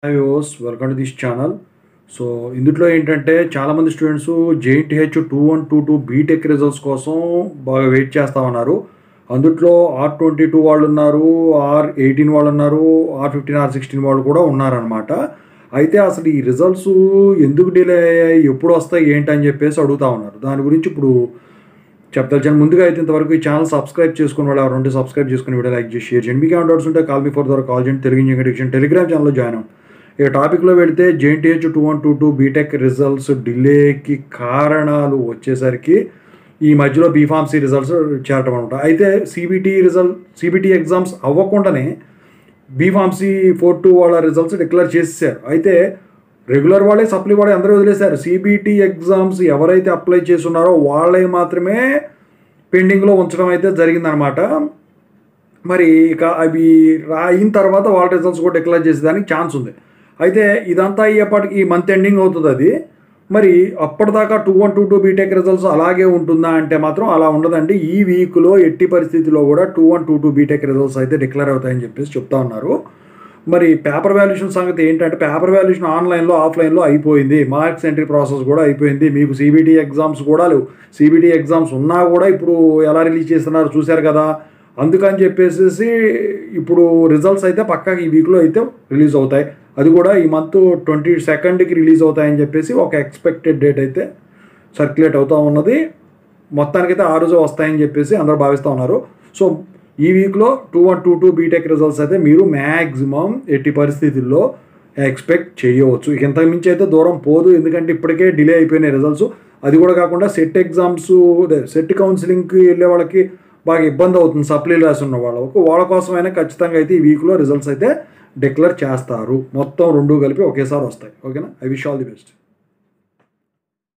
Hi viewers, welcome to this channel. So ఇందులో ఏంటంటే చాలామంది స్టూడెంట్స్ JNTH 2122 బీటెక్ రిజల్ట్స్ కోసం బాగా వెయిట్ చేస్తూ ఉన్నారు. అందుట్లో R22 వాళ్ళు ఉన్నారు, R18 వాళ్ళు ఉన్నారు, R15 R16 వాళ్ళు కూడా ఉన్నారనమాట. అయితే అసలు ఈ రిజల్ట్స్ ఎందుకు డిలే అయ్యాయి, ఎప్పుడు వస్తాయి ఏంటి అని చెప్పేసి అడుగుతూ ఉన్నారు. దాని గురించి ఇప్పుడు చెప్తాను. ముందుగా అయితే ఇంతవరకు ఈ ఛానల్ సబ్స్క్రైబ్ చేసుకుని వాళ్ళు ఎవరంటే సబ్స్క్రైబ్ చేసుకుని వీడియో లైక్ చేసి షేర్ చేయండి. మీకు ఏమైనా డౌట్స్ ఉంటే కాల్ బిఫోర్ ద్వారా కాల్ చేయండి. తెలుగు ఇంజనీరింగ్ ఎడిషన్ టెలిగ్రామ్ ఛానల్లో జాయిన్ అవ్వండి. ఇక టాపిక్లో వెళితే JNTH 2122 బీటెక్ రిజల్ట్స్ డిలేకి కారణాలు వచ్చేసరికి ఈ మధ్యలో బీఫార్మసీ రిజల్ట్స్ చేరటం అనమాట. అయితే సిబిటి ఎగ్జామ్స్ అవ్వకుండానే బీఫార్మసీ 42 వాళ్ళ రిజల్ట్స్ డిక్లేర్ చేసేసారు. అయితే రెగ్యులర్ వాళ్ళే సప్లీ వాళ్ళే అందరూ వదిలేశారు. సిబిటి ఎగ్జామ్స్ ఎవరైతే అప్లై చేస్తున్నారో వాళ్ళే మాత్రమే పెండింగ్లో ఉంచడం అయితే జరిగిందనమాట. మరి ఇక అవి అయిన తర్వాత వాళ్ళ రిజల్ట్స్ కూడా డిక్లేర్ చేసేదానికి ఛాన్స్ ఉంది. అయితే ఇదంతా అయ్యేపటికి ఈ మంత్ ఎండింగ్ అవుతుంది. అది మరి అప్పటిదాకా 2122 బీటెక్ రిజల్ట్స్ అలాగే ఉంటుందా అంటే మాత్రం అలా ఉండదండి. ఈ వీక్లో ఎట్టి పరిస్థితిలో కూడా 2122 బీటెక్ రిజల్ట్స్ అయితే డిక్లేర్ అవుతాయని చెప్పేసి చెప్తా ఉన్నారు. మరి పేపర్ వాల్యుయేషన్ సంగతి ఏంటంటే పేపర్ వాల్యుయేషన్ ఆన్లైన్లో ఆఫ్లైన్లో అయిపోయింది. మార్క్స్ ఎంట్రీ ప్రాసెస్ కూడా అయిపోయింది. మీకు సిబిటి ఎగ్జామ్స్ కూడా లేవు. సిబిటి ఎగ్జామ్స్ ఉన్నా కూడా ఇప్పుడు ఎలా రిలీజ్ చేస్తున్నారు చూశారు కదా. అందుకని చెప్పేసి ఇప్పుడు రిజల్ట్స్ అయితే పక్కాగా ఈ వీక్లో అయితే రిలీజ్ అవుతాయి. అది కూడా ఈ మంత్ 22కి రిలీజ్ అవుతాయని చెప్పేసి ఒక ఎక్స్పెక్టెడ్ డేట్ అయితే సర్క్యులేట్ అవుతూ ఉన్నది. మొత్తానికైతే ఆ రోజు వస్తాయని చెప్పేసి అందరూ భావిస్తూ ఉన్నారు. సో ఈ వీక్లో 2122 బీటెక్ రిజల్ట్స్ అయితే మీరు మ్యాక్సిమం ఎట్టి పరిస్థితుల్లో ఎక్స్పెక్ట్ చేయవచ్చు. ఇక ఇంతకుమించి అయితే దూరం పోదు, ఎందుకంటే ఇప్పటికే డిలే అయిపోయినాయి రిజల్ట్స్. అది కూడా కాకుండా సెట్ కౌన్సిలింగ్కి వెళ్ళే వాళ్ళకి బాగా ఇబ్బంది అవుతుంది. సప్లీలు రాసున్న వాళ్ళ కోసమైనా ఖచ్చితంగా అయితే ఈ వీక్లో రిజల్ట్స్ అయితే డిక్లేర్ చేస్తారు. మొత్తం రెండు కలిపి ఒకేసారి వస్తాయి. ఓకేనా? I wish all the best.